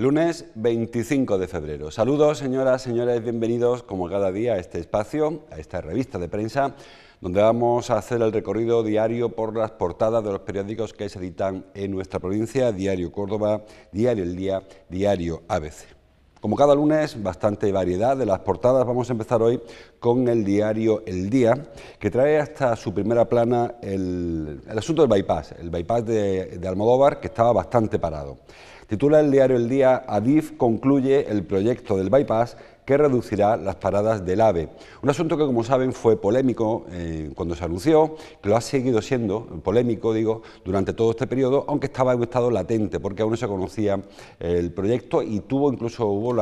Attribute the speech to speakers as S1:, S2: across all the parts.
S1: Lunes 25 de febrero. Saludos, señoras, señores, bienvenidos como cada día a este espacio, a esta revista de prensa, donde vamos a hacer el recorrido diario por las portadas de los periódicos que se editan en nuestra provincia: Diario Córdoba, Diario El Día, Diario ABC. Como cada lunes, bastante variedad de las portadas. Vamos a empezar hoy con el diario El Día, que trae hasta su primera plana el asunto del bypass, el bypass de Almodóvar, que estaba bastante parado. Titula el diario El Día: Adif concluye el proyecto del bypass que reducirá las paradas del AVE. Un asunto que, como saben, fue polémico cuando se anunció, que lo ha seguido siendo polémico, digo, durante todo este periodo, aunque estaba en un estado latente, porque aún no se conocía el proyecto y hubo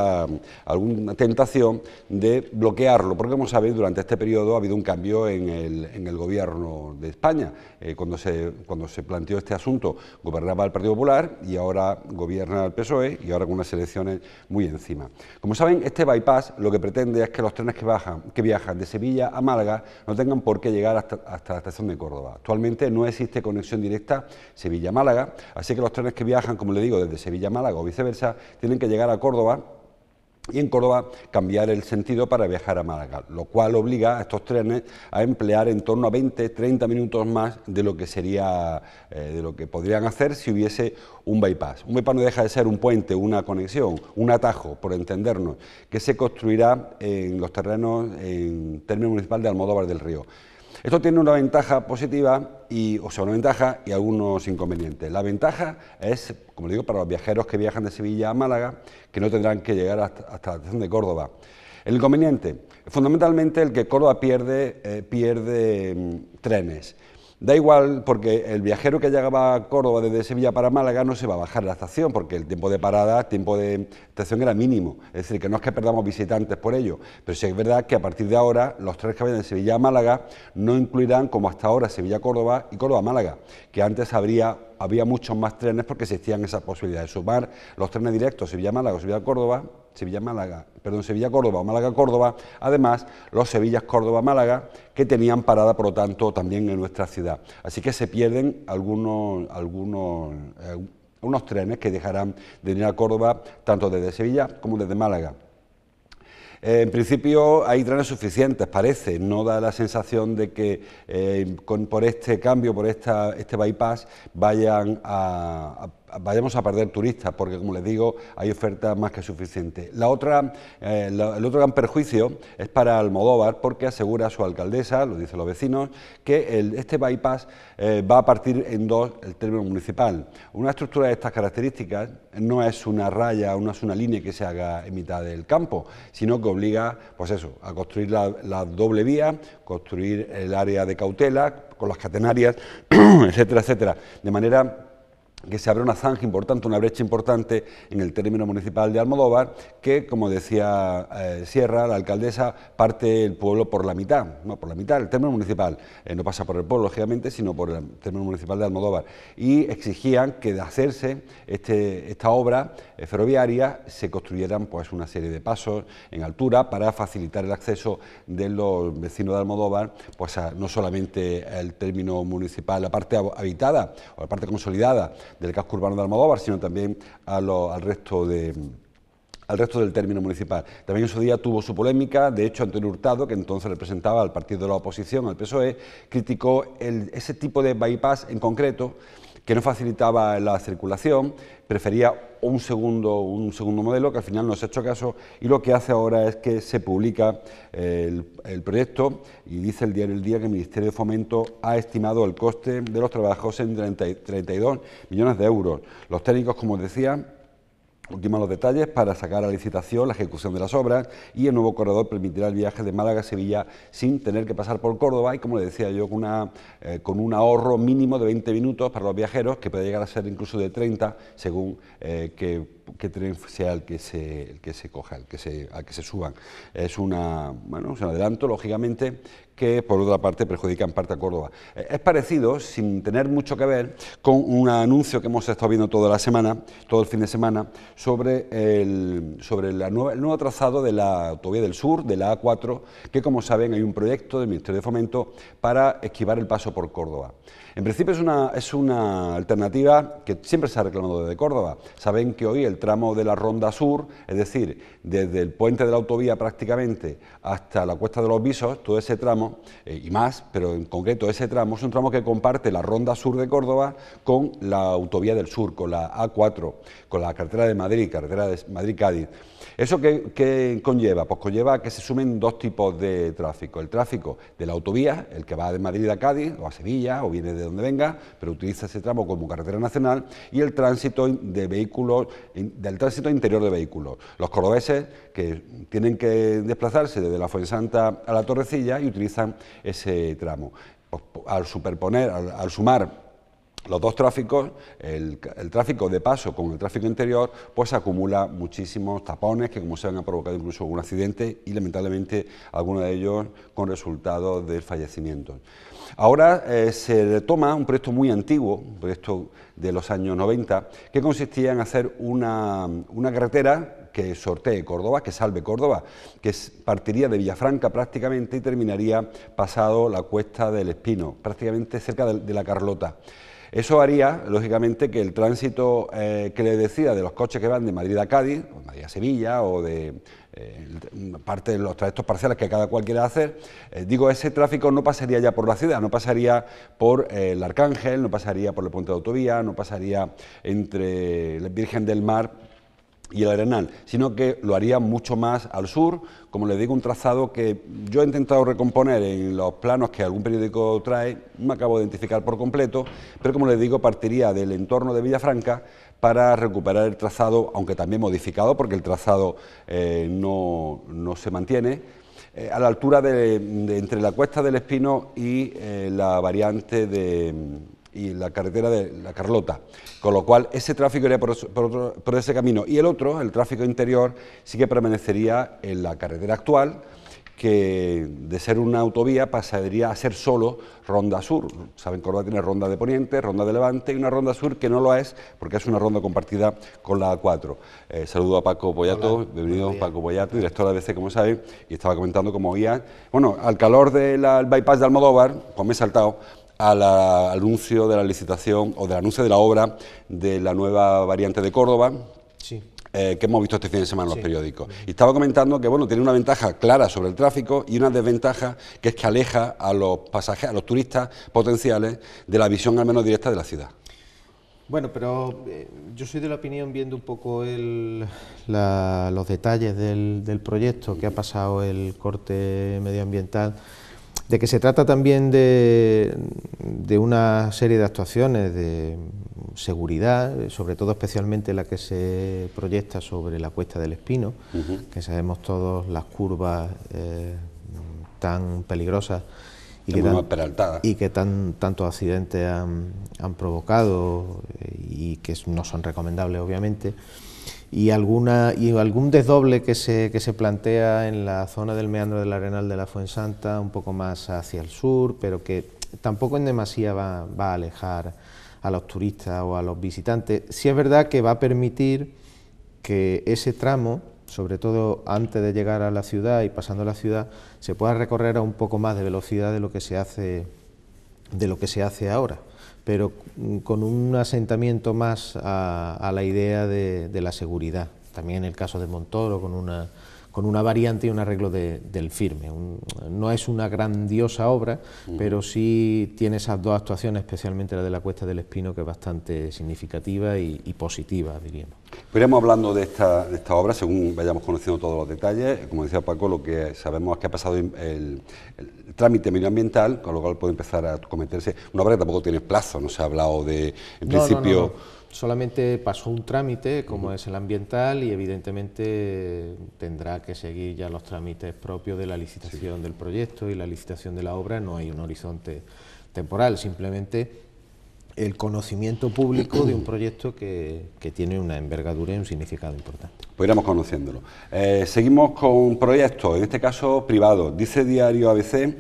S1: alguna tentación de bloquearlo, porque, como saben, durante este periodo ha habido un cambio en el gobierno de España. Cuando se planteó este asunto, gobernaba el Partido Popular y ahora gobierna el PSOE, y ahora con unas elecciones muy encima. Como saben, este bypass lo que pretende es que los trenes que viajan de Sevilla a Málaga no tengan por qué llegar hasta la estación de Córdoba. Actualmente no existe conexión directa Sevilla-Málaga, así que los trenes que viajan, como le digo, desde Sevilla a Málaga o viceversa, tienen que llegar a Córdoba y en Córdoba cambiar el sentido para viajar a Málaga, lo cual obliga a estos trenes a emplear en torno a 20-30 minutos más de lo que podrían hacer si hubiese un bypass. Un bypass no deja de ser un puente, una conexión, un atajo, por entendernos, que se construirá en los terrenos en término municipal de Almodóvar del Río. Esto tiene una ventaja positiva una ventaja y algunos inconvenientes. La ventaja es, como digo, para los viajeros que viajan de Sevilla a Málaga, que no tendrán que llegar hasta la estación de Córdoba. El inconveniente, fundamentalmente, el que Córdoba pierde trenes. Da igual, porque el viajero que llegaba a Córdoba desde Sevilla para Málaga no se va a bajar a la estación, porque el tiempo de parada, el tiempo de estación era mínimo. Es decir, que no es que perdamos visitantes por ello, pero sí es verdad que a partir de ahora los trenes que vayan de Sevilla a Málaga no incluirán, como hasta ahora, Sevilla-Córdoba y Córdoba-Málaga, que antes había muchos más trenes porque existían esas posibilidades. Sumar los trenes directos Sevilla-Málaga o Sevilla-Córdoba, Sevilla-Córdoba o Málaga-Córdoba, además los Sevillas-Córdoba-Málaga, que tenían parada, por lo tanto, también en nuestra ciudad. Así que se pierden unos trenes que dejarán de venir a Córdoba tanto desde Sevilla como desde Málaga. En principio hay trenes suficientes, parece, no da la sensación de que por este cambio, por este bypass, vayamos a perder turistas, porque, como les digo, hay oferta más que suficiente. El otro gran perjuicio es para Almodóvar, porque asegura su alcaldesa, lo dicen los vecinos, que este bypass va a partir en dos el término municipal. Una estructura de estas características no es una raya, no es una línea que se haga en mitad del campo, sino que obliga, pues eso, a construir la doble vía, construir el área de cautela con las catenarias, etcétera, etcétera, de manera que se abre una zanja importante, una brecha importante en el término municipal de Almodóvar, que, como decía Sierra, la alcaldesa, parte el pueblo por la mitad, el término municipal, no pasa por el pueblo, lógicamente, sino por el término municipal de Almodóvar, y exigían que de hacerse esta obra ferroviaria se construyeran pues una serie de pasos en altura para facilitar el acceso de los vecinos de Almodóvar, pues no solamente el término municipal, la parte habitada o la parte consolidada del casco urbano de Almodóvar, sino también al resto del término municipal. También en su día tuvo su polémica. De hecho, Antonio Hurtado, que entonces representaba al partido de la oposición, al PSOE, criticó ese tipo de bypass en concreto, que no facilitaba la circulación, prefería un segundo modelo, que al final no se ha hecho caso, y lo que hace ahora es que se publica el proyecto, y dice el diario El Día que el Ministerio de Fomento ha estimado el coste de los trabajos en 32 millones de euros. Los técnicos, como decía, ultiman los detalles para sacar a licitación la ejecución de las obras, y el nuevo corredor permitirá el viaje de Málaga a Sevilla sin tener que pasar por Córdoba, y, como le decía yo, con un ahorro mínimo de 20 minutos para los viajeros, que puede llegar a ser incluso de 30, según qué tren sea el que se coja, al que se suban. Es un adelanto, lógicamente, que por otra parte perjudica en parte a Córdoba. Es parecido, sin tener mucho que ver, con un anuncio que hemos estado viendo toda la semana, todo el fin de semana, sobre el nuevo trazado de la autovía del sur, de la A4, que, como saben, hay un proyecto del Ministerio de Fomento para esquivar el paso por Córdoba. En principio es una alternativa que siempre se ha reclamado desde Córdoba. Saben que hoy el tramo de la Ronda Sur, es decir, desde el puente de la autovía prácticamente hasta la Cuesta de los Visos, todo ese tramo y más, pero en concreto ese tramo es un tramo que comparte la Ronda Sur de Córdoba con la autovía del sur, con la A4, con la carretera de Madrid-Cádiz. ¿Eso qué conlleva? Pues conlleva que se sumen dos tipos de tráfico. El tráfico de la autovía, el que va de Madrid a Cádiz o a Sevilla o viene de donde venga, pero utiliza ese tramo como carretera nacional, y el tránsito de vehículos, del tránsito interior de vehículos. Los cordobeses que tienen que desplazarse desde la Fuensanta a la Torrecilla y utilizan ese tramo. Pues, al sumar los dos tráficos, el tráfico de paso con el tráfico interior, pues acumula muchísimos tapones que, como se han provocado incluso algún accidente y lamentablemente algunos de ellos con resultados de fallecimientos. Ahora se retoma un proyecto muy antiguo, un proyecto de los años 90, que consistía en hacer una carretera que sortee Córdoba, que salve Córdoba, que partiría de Villafranca prácticamente y terminaría pasado la Cuesta del Espino, prácticamente cerca de la Carlota. Eso haría, lógicamente, que el tránsito que le decía de los coches que van de Madrid a Cádiz, o de Madrid a Sevilla, o de parte de los trayectos parciales que cada cual quiera hacer, ese tráfico no pasaría ya por la ciudad, no pasaría por el Arcángel, no pasaría por el puente de autovía, no pasaría entre el Virgen del Mar y el Arenal, sino que lo haría mucho más al sur, como les digo, un trazado que yo he intentado recomponer en los planos que algún periódico trae, no me acabo de identificar por completo, pero como les digo, partiría del entorno de Villafranca para recuperar el trazado, aunque también modificado, porque el trazado no se mantiene, a la altura entre la Cuesta del Espino y la variante y la carretera de la Carlota, con lo cual ese tráfico iría por ese camino, y el otro, el tráfico interior, sí que permanecería en la carretera actual, que de ser una autovía pasaría a ser solo ronda sur. Saben, Córdoba tiene ronda de Poniente, ronda de Levante y una ronda sur que no lo es porque es una ronda compartida con la A4. Saludo a Paco Pollato, bienvenido Paco Pollato, director de ABC, como saben, y estaba comentando cómo oía. Bueno, al calor del bypass de Almodóvar, pues me he saltado al anuncio de la licitación o del anuncio de la obra de la nueva variante de Córdoba. Sí. Que hemos visto este fin de semana en los periódicos. Y estaba comentando que, bueno, tiene una ventaja clara sobre el tráfico y una desventaja, que es que aleja a los pasajeros, a los turistas potenciales, de la visión al menos directa de la ciudad.
S2: Bueno, pero yo soy de la opinión, viendo un poco los detalles del proyecto, que ha pasado el corte medioambiental, de que se trata también de una serie de actuaciones de seguridad, sobre todo especialmente la que se proyecta sobre la Cuesta del Espino, que sabemos todos las curvas tan peligrosas y que tantos accidentes han provocado y que no son recomendables, obviamente. Y algún desdoble que se plantea en la zona del meandro del Arenal de la Fuensanta, un poco más hacia el sur, pero que tampoco en demasía va a alejar a los turistas o a los visitantes. Sí es verdad que va a permitir que ese tramo, sobre todo antes de llegar a la ciudad y pasando la ciudad, se pueda recorrer a un poco más de velocidad de lo que se hace ahora, pero con un asentamiento más a la idea de la seguridad. También en el caso de Montoro, con una variante y un arreglo del firme. No es una grandiosa obra, pero sí tiene esas dos actuaciones, especialmente la de la Cuesta del Espino, que es bastante significativa y positiva, diríamos.
S1: Pues iremos hablando de esta obra según vayamos conociendo todos los detalles. Como decía Paco, lo que sabemos es que ha pasado el trámite medioambiental, con lo cual puede empezar a cometerse. Una obra que tampoco tiene plazo, no se ha hablado de, en principio...
S2: No. Solamente pasó un trámite, como es el ambiental, y evidentemente tendrá que seguir ya los trámites propios de la licitación del proyecto y la licitación de la obra. No hay un horizonte temporal, simplemente el conocimiento público de un proyecto que tiene una envergadura y un significado importante.
S1: Pues iremos conociéndolo. Seguimos con proyectos, en este caso privados. Dice Diario ABC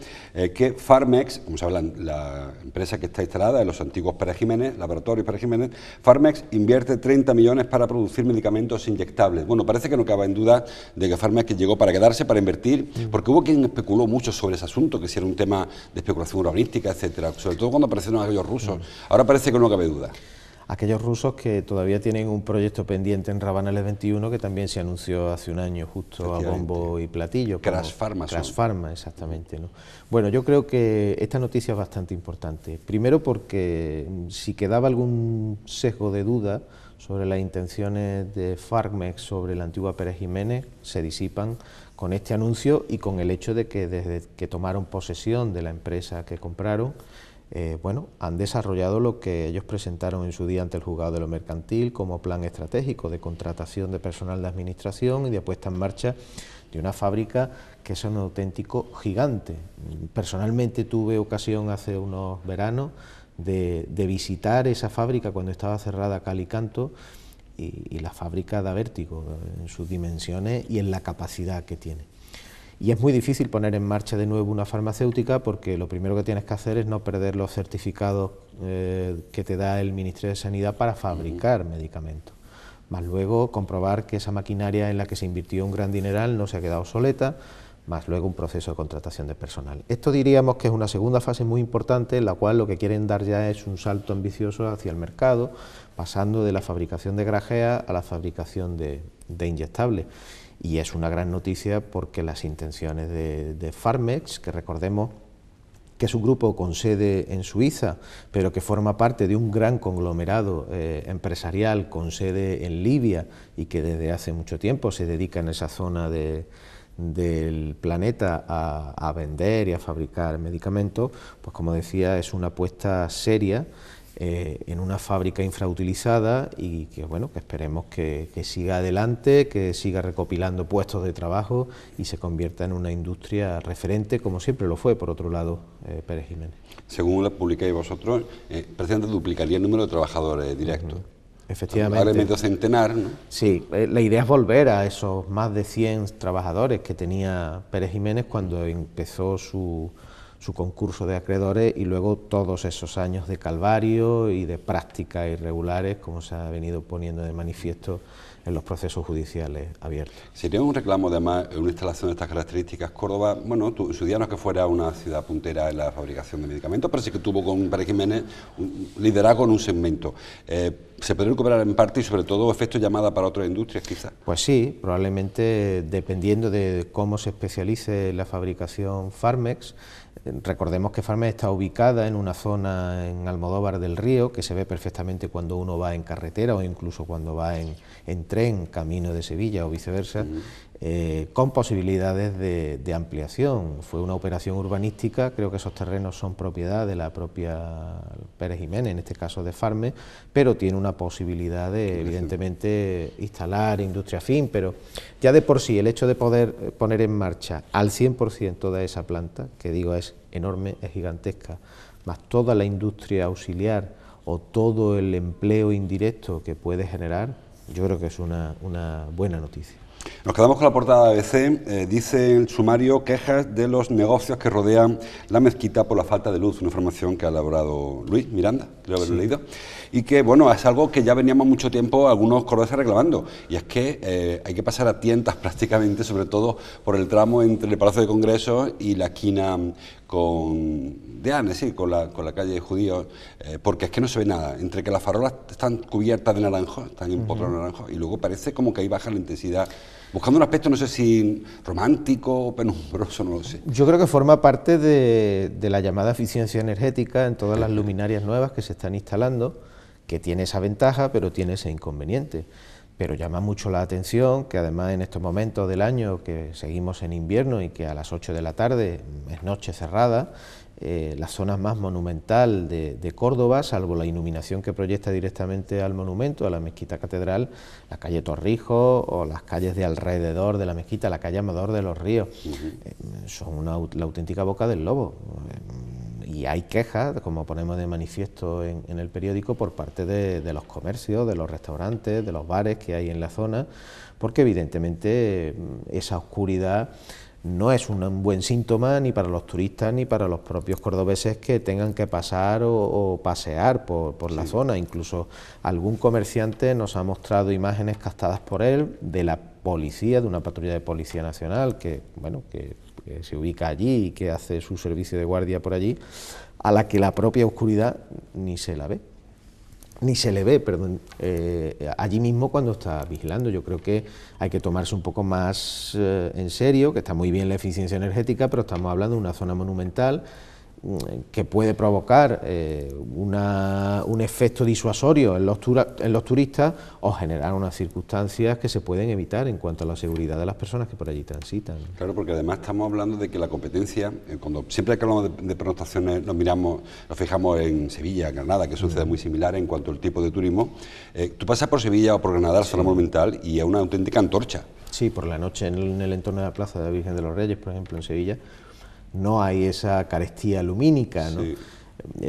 S1: que Farmex, como saben, la empresa que está instalada en los antiguos Pérez Jiménez, Laboratorios Pérez Jiménez, Farmex invierte 30 millones para producir medicamentos inyectables. Bueno, parece que no cabe en duda de que Farmex llegó para quedarse, para invertir, porque hubo quien especuló mucho sobre ese asunto, que si era un tema de especulación urbanística, etcétera, sobre todo cuando aparecieron aquellos rusos. Ahora parece que no cabe duda.
S2: aquellos rusos que todavía tienen un proyecto pendiente en Rabanales 21 que también se anunció hace un año justo a bombo y platillo.
S1: Crasfarma.
S2: Crasfarma, exactamente, ¿no? Bueno, yo creo que esta noticia es bastante importante. Primero porque si quedaba algún sesgo de duda sobre las intenciones de Farmex sobre la antigua Pérez Jiménez, se disipan con este anuncio y con el hecho de que desde que tomaron posesión de la empresa que compraron, bueno, han desarrollado lo que ellos presentaron en su día ante el juzgado de lo mercantil como plan estratégico de contratación de personal de administración y de puesta en marcha de una fábrica que es un auténtico gigante. Personalmente tuve ocasión hace unos veranos de visitar esa fábrica cuando estaba cerrada cal y canto, y la fábrica da vértigo en sus dimensiones y en la capacidad que tiene. Y es muy difícil poner en marcha de nuevo una farmacéutica porque lo primero que tienes que hacer es no perder los certificados que te da el Ministerio de Sanidad para fabricar medicamentos. Más luego comprobar que esa maquinaria en la que se invirtió un gran dineral no se ha quedado obsoleta, más luego un proceso de contratación de personal. Esto diríamos que es una segunda fase muy importante en la cual lo que quieren dar ya es un salto ambicioso hacia el mercado, pasando de la fabricación de grajeas a la fabricación de inyectables. Y es una gran noticia porque las intenciones de Farmex, que recordemos que es un grupo con sede en Suiza, pero que forma parte de un gran conglomerado empresarial con sede en Libia y que desde hace mucho tiempo se dedica en esa zona del planeta a vender y a fabricar medicamentos, pues como decía, es una apuesta seria en una fábrica infrautilizada y que bueno, que esperemos que siga adelante, que siga recopilando puestos de trabajo y se convierta en una industria referente, como siempre lo fue, por otro lado, Pérez Jiménez.
S1: Según lo publicáis vosotros, precisamente duplicaría el número de trabajadores directos.
S2: Efectivamente.
S1: Ahora medio centenar, ¿no?
S2: Sí, la idea es volver a esos más de 100 trabajadores que tenía Pérez Jiménez cuando empezó su concurso de acreedores y luego todos esos años de calvario y de prácticas irregulares, como se ha venido poniendo de manifiesto en los procesos judiciales abiertos.
S1: Sería un reclamo, además, una instalación de estas características. Córdoba, bueno, en su día no es que fuera una ciudad puntera en la fabricación de medicamentos, pero sí que tuvo con Pérez Jiménez un liderazgo en un segmento. ¿Se puede recuperar en parte y sobre todo efecto llamada para otras industrias quizás?
S2: Pues sí, probablemente dependiendo de cómo se especialice la fabricación Farmex. Recordemos que Farmex está ubicada en una zona en Almodóvar del Río, que se ve perfectamente cuando uno va en carretera o incluso cuando va en tren camino de Sevilla o viceversa, con posibilidades de ampliación. Fue una operación urbanística, creo que esos terrenos son propiedad de la propia Pérez Jiménez, en este caso de Farmex, pero tiene una posibilidad de, evidentemente, instalar industria fin, pero ya de por sí el hecho de poder poner en marcha al 100% toda esa planta, que digo es enorme, es gigantesca, más toda la industria auxiliar o todo el empleo indirecto que puede generar, yo creo que es una buena noticia.
S1: Nos quedamos con la portada de ABC, dice el sumario quejas de los negocios que rodean la mezquita por la falta de luz, una información que ha elaborado Luis Miranda, creo haberlo leído, y que bueno, es algo que ya veníamos mucho tiempo algunos cordobeses reclamando, y es que hay que pasar a tientas prácticamente, sobre todo por el tramo entre el Palacio de Congresos y la esquina con la calle Judíos, porque es que no se ve nada, entre que las farolas están cubiertas de naranjo, están en potro naranjo, y luego parece como que ahí baja la intensidad, buscando un aspecto no sé si romántico o penumbroso, no lo sé.
S2: Yo creo que forma parte de la llamada eficiencia energética en todas las luminarias nuevas que se están instalando, que tiene esa ventaja pero tiene ese inconveniente. Pero llama mucho la atención que además en estos momentos del año que seguimos en invierno y que a las 8 de la tarde es noche cerrada, la zona más monumental de Córdoba, salvo la iluminación que proyecta directamente al monumento, a la mezquita catedral, la calle Torrijos o las calles de alrededor de la mezquita, la calle Amador de los Ríos, son la auténtica boca del lobo. Y hay quejas, como ponemos de manifiesto en el periódico, por parte de los comercios, de los restaurantes, de los bares que hay en la zona, porque evidentemente esa oscuridad no es un buen síntoma ni para los turistas ni para los propios cordobeses que tengan que pasar o pasear por la zona. Incluso algún comerciante nos ha mostrado imágenes captadas por él de la policía, de una patrulla de Policía Nacional que se ubica allí y que hace su servicio de guardia por allí, a la que la propia oscuridad ni se la ve. ni se le ve, perdón, allí mismo cuando está vigilando. Yo creo que hay que tomarse un poco más en serio, que está muy bien la eficiencia energética, pero estamos hablando de una zona monumental que puede provocar un efecto disuasorio en los turistas o generar unas circunstancias que se pueden evitar en cuanto a la seguridad de las personas que por allí transitan.
S1: Claro, porque además estamos hablando de que la competencia, cuando siempre que hablamos de pernoctaciones nos fijamos en Sevilla, Granada, que sucede muy similar en cuanto al tipo de turismo. Tú pasas por Sevilla o por Granada, la zona monumental, y es una auténtica antorcha.
S2: Sí, por la noche en el entorno de la Plaza de la Virgen de los Reyes, por ejemplo, en Sevilla, no hay esa carestía lumínica, ¿no? Sí.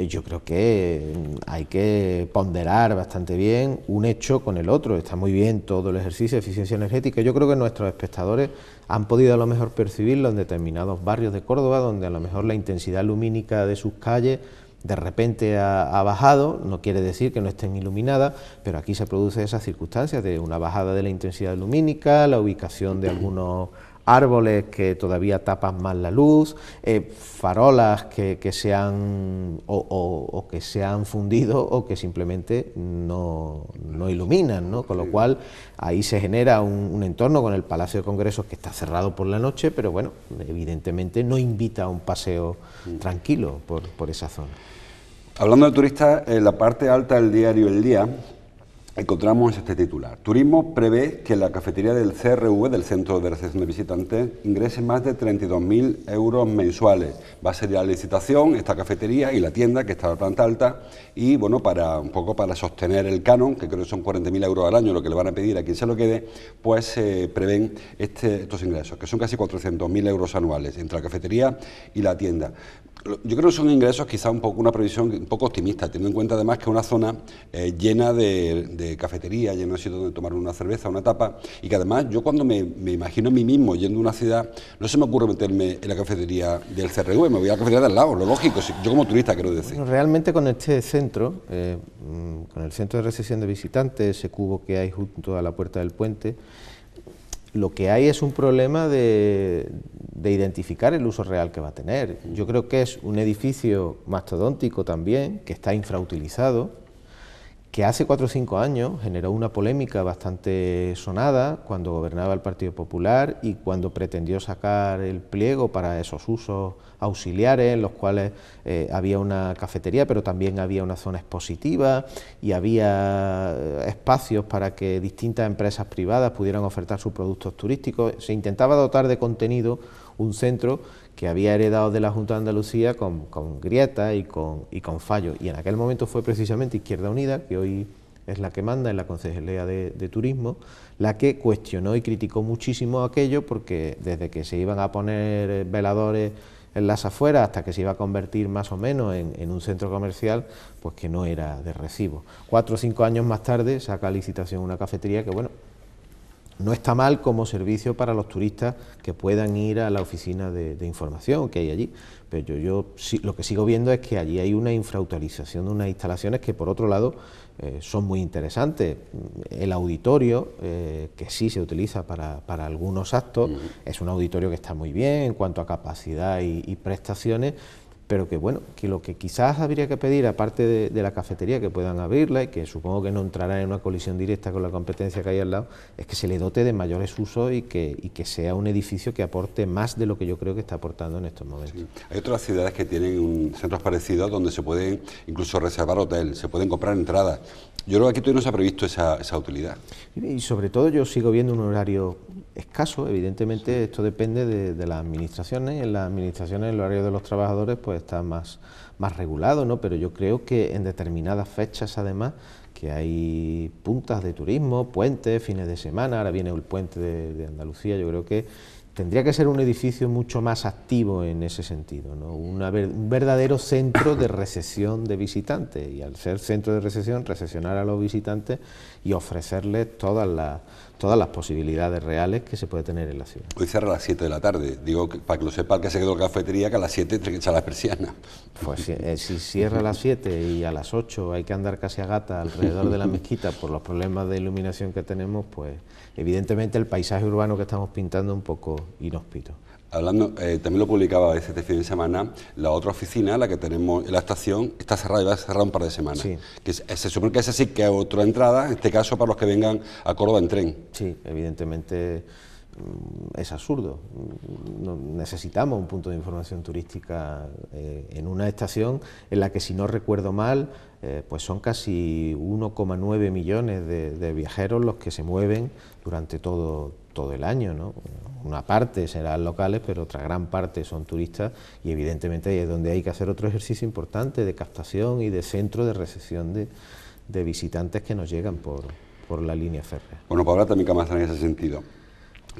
S2: Yo creo que hay que ponderar bastante bien un hecho con el otro. Está muy bien todo el ejercicio de eficiencia energética. Yo creo que nuestros espectadores han podido a lo mejor percibirlo en determinados barrios de Córdoba, donde a lo mejor la intensidad lumínica de sus calles de repente ha bajado. No quiere decir que no estén iluminadas, pero aquí se produce esas circunstancias de una bajada de la intensidad lumínica, la ubicación de algunos árboles que todavía tapan más la luz, farolas que se han que se han fundido o que simplemente no iluminan, ¿no? Con lo cual ahí se genera un entorno con el Palacio de Congresos que está cerrado por la noche, pero bueno, evidentemente no invita a un paseo tranquilo por esa zona.
S1: Hablando de turistas, en la parte alta del diario El Día encontramos este titular: Turismo prevé que la cafetería del CRV, del Centro de Recepción de Visitantes, ingrese más de 32.000 euros mensuales. Va a ser la licitación esta cafetería y la tienda, que está en la planta alta, y bueno, un poco para sostener el canon, que creo que son 40.000 euros al año lo que le van a pedir a quien se lo quede, pues se prevén estos ingresos, que son casi 400.000 euros anuales entre la cafetería y la tienda. Yo creo que son ingresos quizá una previsión un poco optimista, teniendo en cuenta además que es una zona llena de cafetería, llena de sitios donde tomar una cerveza, una tapa, y que además yo cuando me imagino a mí mismo yendo a una ciudad, no se me ocurre meterme en la cafetería del CRV, me voy a la cafetería de al lado, lo lógico, yo como turista quiero decir.
S2: Bueno, realmente con este centro, con el Centro de Recepción de Visitantes, ese cubo que hay junto a la Puerta del Puente, lo que hay es un problema de identificar el uso real que va a tener. Yo creo que es un edificio mastodóntico también, que está infrautilizado, que hace 4 o 5 años generó una polémica bastante sonada cuando gobernaba el Partido Popular y cuando pretendió sacar el pliego para esos usos auxiliares, en los cuales había una cafetería, pero también había una zona expositiva y había espacios para que distintas empresas privadas pudieran ofertar sus productos turísticos. Se intentaba dotar de contenido un centro que había heredado de la Junta de Andalucía con grietas y con fallos, y en aquel momento fue precisamente Izquierda Unida, que hoy es la que manda en la Concejalía de Turismo, la que cuestionó y criticó muchísimo aquello, porque desde que se iban a poner veladores en las afueras hasta que se iba a convertir más o menos en un centro comercial, pues que no era de recibo. 4 o 5 años más tarde saca a licitación una cafetería que, bueno, no está mal como servicio para los turistas que puedan ir a la oficina de información que hay allí, pero yo lo que sigo viendo es que allí hay una infrautilización de unas instalaciones que, por otro lado, son muy interesantes. El auditorio, que sí se utiliza para algunos actos, es un auditorio que está muy bien en cuanto a capacidad y prestaciones, pero que bueno, que lo que quizás habría que pedir, aparte de la cafetería, que puedan abrirla y que supongo que no entrará en una colisión directa con la competencia que hay al lado, es que se le dote de mayores usos y que sea un edificio que aporte más de lo que yo creo que está aportando en estos momentos.
S1: Sí. Hay otras ciudades que tienen centros parecidos donde se pueden incluso reservar hotel, se pueden comprar entradas. Yo creo que aquí todavía no se ha previsto esa utilidad.
S2: Y sobre todo yo sigo viendo un horario escaso. Evidentemente esto depende de las administraciones, y en las administraciones el horario de los trabajadores pues está más regulado, ¿no? Pero yo creo que en determinadas fechas, además, que hay puntas de turismo, puentes, fines de semana, ahora viene el puente de Andalucía, yo creo que tendría que ser un edificio mucho más activo en ese sentido, ¿no? Un verdadero centro de recepción de visitantes, y al ser centro de recepción, recepcionar a los visitantes y ofrecerles todas las posibilidades reales que se puede tener en la ciudad.
S1: Hoy cierra a las 7 de la tarde, digo, para que lo sepa el que se quedó en la cafetería, que a las 7 tiene que echar las persianas.
S2: Pues si cierra a las 7 y a las 8 hay que andar casi a gata alrededor de la mezquita por los problemas de iluminación que tenemos, pues evidentemente el paisaje urbano que estamos pintando es un poco inhóspito.
S1: Hablando, también lo publicaba este fin de semana, la otra oficina, la que tenemos en la estación, está cerrada y va a cerrar un par de semanas.
S2: Sí.
S1: Que se supone que esa sí que es otra entrada, en este caso para los que vengan a Córdoba en tren.
S2: Sí, evidentemente es absurdo. Necesitamos un punto de información turística en una estación en la que, si no recuerdo mal, pues son casi 1,9 millones de viajeros los que se mueven durante todo el año, ¿no? Una parte serán locales, pero otra gran parte son turistas, y evidentemente ahí es donde hay que hacer otro ejercicio importante de captación y de centro de recepción de visitantes que nos llegan por la línea férrea.
S1: Bueno, pues habrá también que avanzar en ese sentido.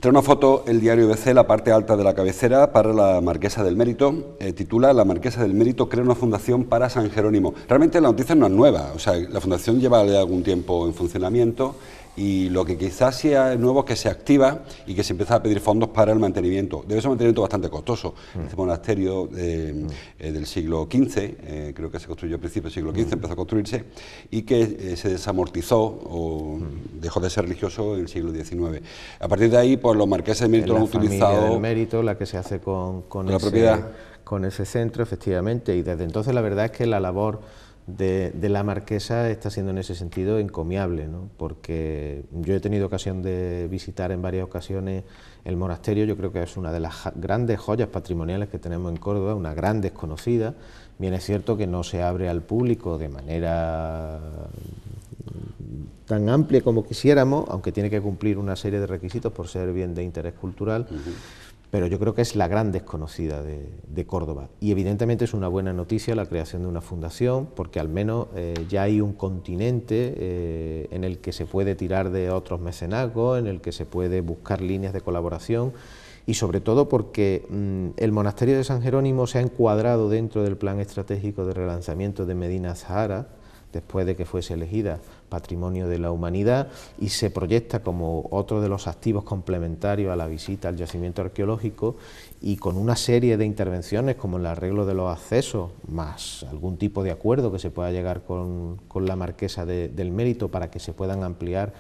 S1: Trae una foto el diario ABC, la parte alta de la cabecera, para la Marquesa del Mérito. Titula: La Marquesa del Mérito crea una fundación para San Jerónimo. Realmente la noticia no es nueva, o sea, la fundación lleva ya algún tiempo en funcionamiento, y lo que quizás sea nuevo es que se activa y que se empieza a pedir fondos para el mantenimiento. Debe ser un mantenimiento bastante costoso. Este monasterio del siglo XV, creo que se construyó a principios del siglo XV, empezó a construirse, y que se desamortizó o dejó de ser religioso en el siglo XIX. A partir de ahí, pues los marqueses del Mérito lo han utilizado.
S2: La familia del Mérito, la que se hace con
S1: la propiedad,
S2: con ese centro, efectivamente, y desde entonces la verdad es que la labor de la Marquesa está siendo en ese sentido encomiable, ¿no? Porque yo he tenido ocasión de visitar en varias ocasiones el monasterio. Yo creo que es una de las grandes joyas patrimoniales que tenemos en Córdoba, una gran desconocida. Bien es cierto que no se abre al público de manera tan amplia como quisiéramos, aunque tiene que cumplir una serie de requisitos por ser bien de interés cultural, pero yo creo que es la gran desconocida de Córdoba. Y evidentemente es una buena noticia la creación de una fundación, porque al menos ya hay un continente en el que se puede tirar de otros mecenazgos, en el que se puede buscar líneas de colaboración, y sobre todo porque el monasterio de San Jerónimo se ha encuadrado dentro del plan estratégico de relanzamiento de Medina Zahara, después de que fuese elegida Patrimonio de la Humanidad, y se proyecta como otro de los activos complementarios a la visita al yacimiento arqueológico, y con una serie de intervenciones como el arreglo de los accesos, más algún tipo de acuerdo que se pueda llegar con la Marquesa del Mérito para que se puedan ampliar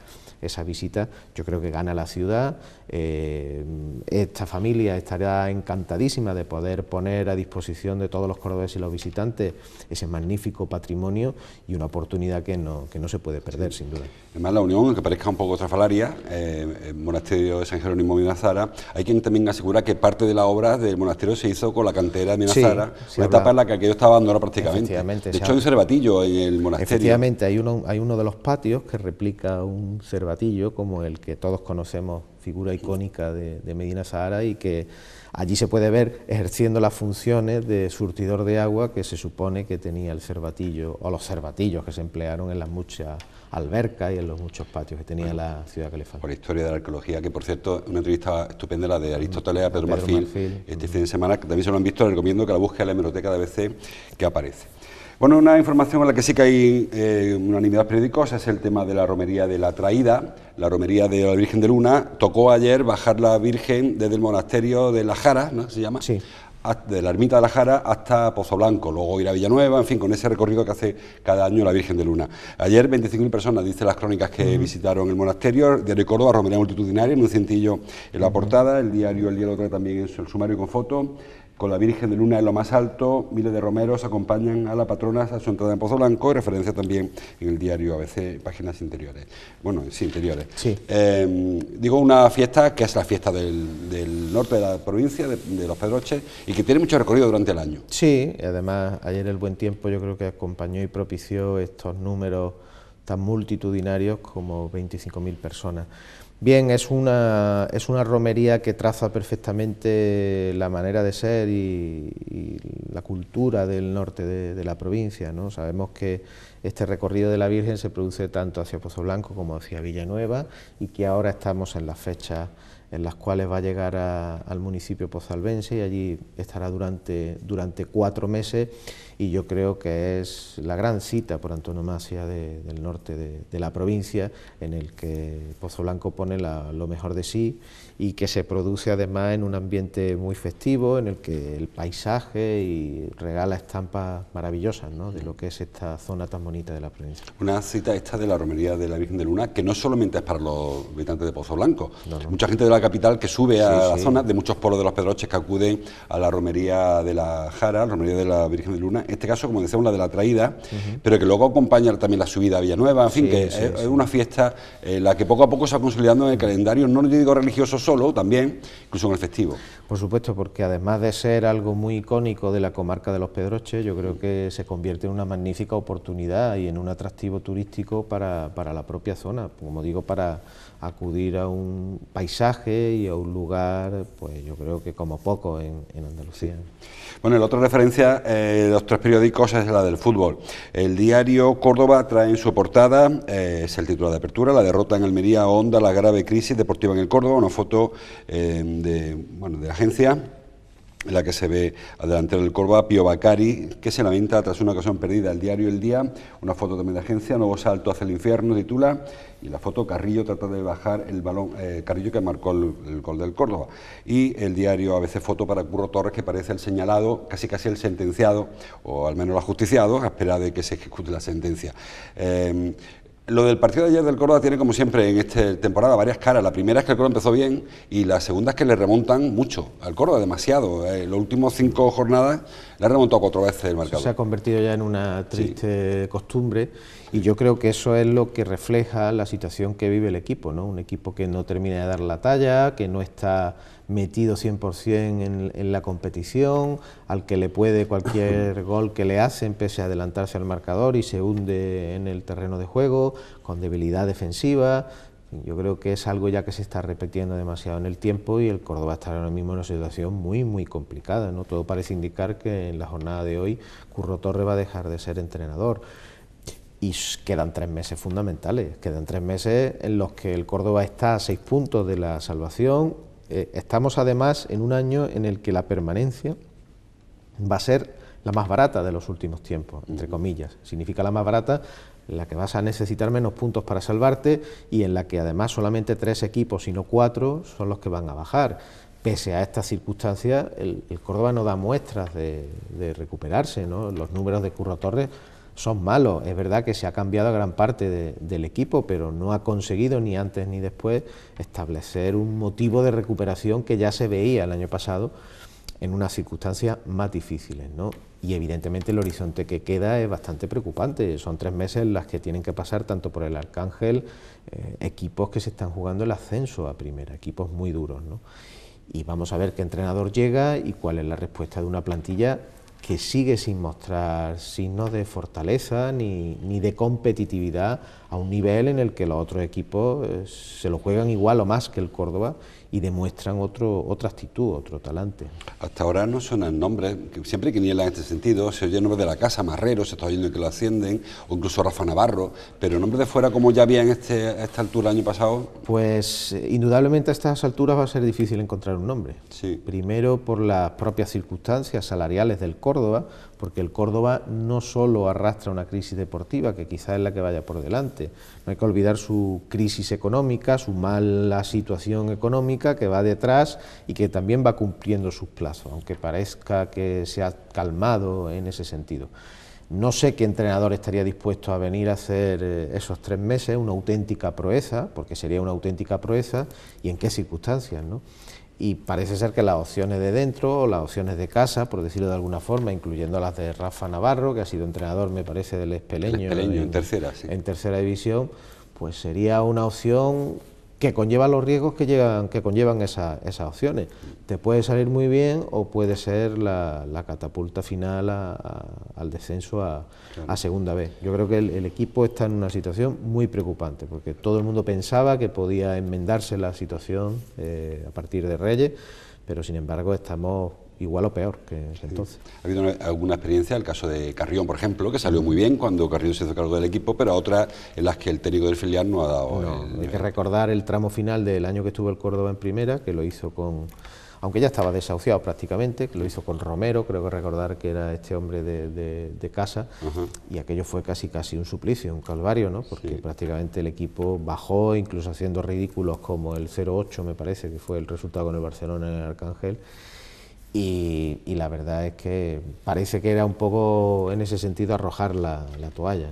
S2: esa visita. Yo creo que gana la ciudad. Esta familia estará encantadísima de poder poner a disposición de todos los cordobeses y los visitantes ese magnífico patrimonio, y una oportunidad que no se puede perder, sin duda.
S1: Además, la unión, aunque parezca un poco estrafalaria, el monasterio de San Jerónimo de Medina Zahara, hay quien también asegura que parte de la obra del monasterio se hizo con la cantera de Medina Zahara, una etapa en la que aquello estaba abandonado prácticamente. De hecho, hay un cervatillo en el monasterio.
S2: Efectivamente, hay uno de los patios que replica un cervatillo como el que todos conocemos, figura icónica de Medina Zahara, y que allí se puede ver ejerciendo las funciones de surtidor de agua que se supone que tenía el cervatillo, o los cervatillos que se emplearon en las muchas albercas y en los muchos patios que tenía la ciudad califal.
S1: Por la historia de la arqueología, que por cierto, una entrevista estupenda, la de Aristóteles a Pedro Marfil, este fin de semana, que también se lo han visto. Les recomiendo que la busquen en la hemeroteca de ABC que aparece. Bueno, una información en la que sí que hay unanimidad de periódicos es el tema de la romería de la Traída, la romería de la Virgen de Luna. Tocó ayer bajar la Virgen desde el monasterio de la Jara, ¿no se llama?
S2: Sí.
S1: De la ermita de la Jara hasta Pozoblanco, luego ir a Villanueva, en fin, con ese recorrido que hace cada año la Virgen de Luna. Ayer 25.000 personas, dice las crónicas, que visitaron el monasterio. El diario Córdoba, romería multitudinaria, en un cintillo en la portada. El diario El Día lo trae también en el sumario con foto, con la Virgen de Luna en lo más alto. Miles de romeros acompañan a la patrona a su entrada en Pozoblanco, y referencia también en el diario ABC, páginas interiores. Bueno, sí, interiores.
S2: Sí.
S1: Digo, una fiesta que es la fiesta del norte de la provincia, de los Pedroches, y que tiene mucho recorrido durante el año.
S2: Sí, y además ayer el buen tiempo yo creo que acompañó y propició estos números tan multitudinarios como 25.000 personas. Bien, es una romería que traza perfectamente la manera de ser y la cultura del norte de la provincia, ¿no? Sabemos que este recorrido de la Virgen se produce tanto hacia Pozoblanco como hacia Villanueva, y que ahora estamos en las fechas en las cuales va a llegar al municipio pozalbense, y allí estará durante 4 meses, y yo creo que es la gran cita por antonomasia del norte de la provincia, en el que Pozoblanco pone lo mejor de sí y que se produce además en un ambiente muy festivo, en el que el paisaje y regala estampas maravillosas, ¿no?, de lo que es esta zona tan bonita de la provincia.
S1: Una cita esta de la romería de la Virgen de Luna, que no solamente es para los habitantes de Pozoblanco, mucha gente de la capital que sube a la zona, de muchos pueblos de los Pedroches que acuden a la romería de la Jara, romería de la Virgen de Luna, en este caso, como decíamos, la de la Traída, pero que luego acompaña también la subida a Villanueva, en fin, es una fiesta la que poco a poco se va consolidando en el calendario, no yo digo religioso solo, también, incluso en el festivo.
S2: Por supuesto, porque además de ser algo muy icónico de la comarca de los Pedroches, yo creo que se convierte en una magnífica oportunidad y en un atractivo turístico para la propia zona, como digo, para acudir a un paisaje y a un lugar, pues yo creo que como poco en Andalucía.
S1: Bueno, la otra referencia de los tres periódicos es la del fútbol. El diario Córdoba trae en su portada, es el titular de apertura, la derrota en Almería honda la grave crisis deportiva en el Córdoba, una foto de la agencia, en la que se ve al delantero del Córdoba, Pío Bacari, que se lamenta tras una ocasión perdida. El diario El Día, una foto también de agencia, nuevo salto hacia el infierno, titula, y la foto Carrillo trata de bajar el balón, Carrillo que marcó el gol del Córdoba. Y el diario ABC Foto para Curro Torres, que parece el señalado, casi el sentenciado, o al menos el ajusticiado, a espera de que se ejecute la sentencia. Lo del partido de ayer del Córdoba tiene, como siempre en esta temporada, varias caras. La primera es que el Córdoba empezó bien y la segunda es que le remontan mucho al Córdoba, demasiado. Los últimos 5 jornadas le ha remontado 4 veces el marcador.
S2: Se ha convertido ya en una triste costumbre y yo creo que eso es lo que refleja la situación que vive el equipo, ¿no? Un equipo que no termina de dar la talla, que no está metido 100% en la competición, al que le puede cualquier gol que le hacen pese a adelantarse al marcador y se hunde en el terreno de juego, con debilidad defensiva. Yo creo que es algo ya que se está repitiendo demasiado en el tiempo y el Córdoba está ahora mismo en una situación muy complicada, ¿no? Todo parece indicar que en la jornada de hoy Curro Torres va a dejar de ser entrenador. Y quedan 3 meses fundamentales, quedan 3 meses en los que el Córdoba está a 6 puntos de la salvación. Estamos además en un año en el que la permanencia va a ser la más barata de los últimos tiempos, entre comillas. Significa la más barata, en la que vas a necesitar menos puntos para salvarte y en la que además solamente 3 equipos y no 4 son los que van a bajar. Pese a estas circunstancias, el Córdoba no da muestras de recuperarse, ¿no? Los números de Curro Torres son malos. Es verdad que se ha cambiado gran parte del equipo, pero no ha conseguido ni antes ni después establecer un motivo de recuperación que ya se veía el año pasado en unas circunstancias más difíciles, ¿no? Y evidentemente el horizonte que queda es bastante preocupante. Son 3 meses en las que tienen que pasar tanto por el Arcángel equipos que se están jugando el ascenso a primera, equipos muy duros, ¿no? Y vamos a ver qué entrenador llega y cuál es la respuesta de una plantilla que sigue sin mostrar signos de fortaleza ni de competitividad a un nivel en el que los otros equipos se lo juegan igual o más que el Córdoba y demuestran otra actitud, otro talante.
S1: Hasta ahora no suenan nombres, siempre que nielan en este sentido, se oye nombres de la casa, Marrero, se está oyendo que lo ascienden, o incluso Rafa Navarro, pero nombres de fuera como ya había a esta altura el año pasado.
S2: Pues indudablemente a estas alturas va a ser difícil encontrar un nombre.
S1: Sí.
S2: Primero por las propias circunstancias salariales del Córdoba, porque el Córdoba no solo arrastra una crisis deportiva, que quizás es la que vaya por delante, no hay que olvidar su crisis económica, su mala situación económica que va detrás y que también va cumpliendo sus plazos, aunque parezca que se ha calmado en ese sentido. No sé qué entrenador estaría dispuesto a venir a hacer esos 3 meses, una auténtica proeza, porque sería una auténtica proeza, y en qué circunstancias, ¿no? Y parece ser que las opciones de dentro o las opciones de casa, por decirlo de alguna forma, incluyendo las de Rafa Navarro, que ha sido entrenador, me parece, del Espeleño
S1: en tercera, sí.
S2: En tercera división, pues sería una opción que conlleva los riesgos que conllevan esas opciones. Te puede salir muy bien o puede ser la catapulta final al descenso a segunda vez. Yo creo que el equipo está en una situación muy preocupante, porque todo el mundo pensaba que podía enmendarse la situación a partir de Reyes, pero sin embargo estamos igual o peor que entonces.
S1: Ha habido alguna experiencia, el caso de Carrión, por ejemplo, que salió muy bien cuando Carrión se hizo cargo del equipo, pero otras en las que el técnico del filial no ha dado...
S2: No, hay que recordar el tramo final del año que estuvo el Córdoba en primera, que lo hizo con aunque ya estaba desahuciado prácticamente, que lo hizo con Romero, creo que recordar que era este hombre de casa, y aquello fue casi un suplicio, un calvario, ¿no? Porque prácticamente el equipo bajó, incluso haciendo ridículos como el 0-8, me parece, que fue el resultado con el Barcelona en el Arcángel, y la verdad es que parece que era un poco, en ese sentido, arrojar la toalla.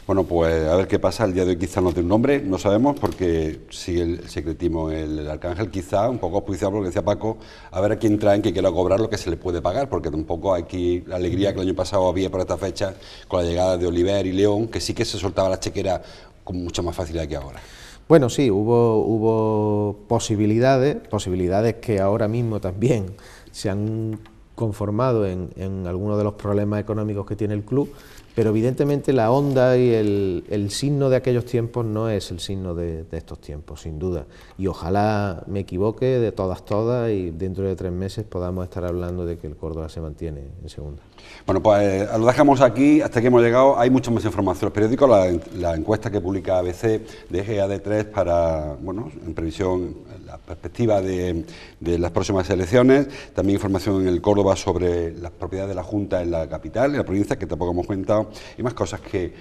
S1: Bueno, pues a ver qué pasa. El día de hoy quizá no tiene un nombre, no sabemos, porque sigue el secretismo el Arcángel, quizá un poco auspiciado por lo que decía Paco, a ver a quién traen que quiera cobrar lo que se le puede pagar, porque tampoco hay aquí la alegría que el año pasado había por esta fecha con la llegada de Oliver y León, que sí que se soltaba la chequera con mucha más facilidad que ahora.
S2: Bueno, sí, hubo posibilidades que ahora mismo también se han conformado en algunos de los problemas económicos que tiene el club, pero evidentemente la onda y el signo de aquellos tiempos no es el signo de estos tiempos, sin duda, y ojalá me equivoque de todas y dentro de 3 meses podamos estar hablando de que el Córdoba se mantiene en segunda.
S1: Bueno, pues lo dejamos aquí, hasta que hemos llegado. Hay mucha más información en los periódicos, la encuesta que publica ABC de GAD3 para, bueno, en previsión, la perspectiva de las próximas elecciones, también información en el Córdoba sobre las propiedades de la Junta en la capital, en la provincia, que tampoco hemos comentado, y más cosas que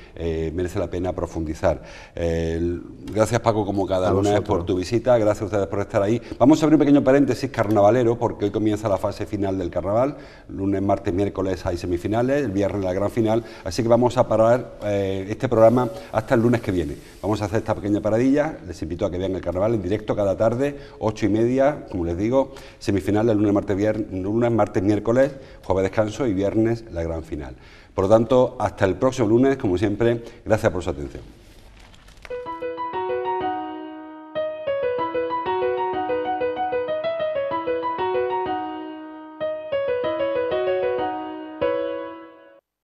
S1: merece la pena profundizar. Gracias, Paco, como cada lunes por tu visita, gracias a ustedes por estar ahí. Vamos a abrir un pequeño paréntesis carnavalero, porque hoy comienza la fase final del carnaval, lunes, martes, miércoles hay semifinales, el viernes la gran final, así que vamos a parar este programa hasta el lunes que viene. Vamos a hacer esta pequeña paradilla, les invito a que vean el carnaval en directo cada tarde, 8:30, como les digo, semifinales lunes, martes, miércoles, jueves descanso y viernes la gran final. Por lo tanto, hasta el próximo lunes, como siempre, gracias por su atención.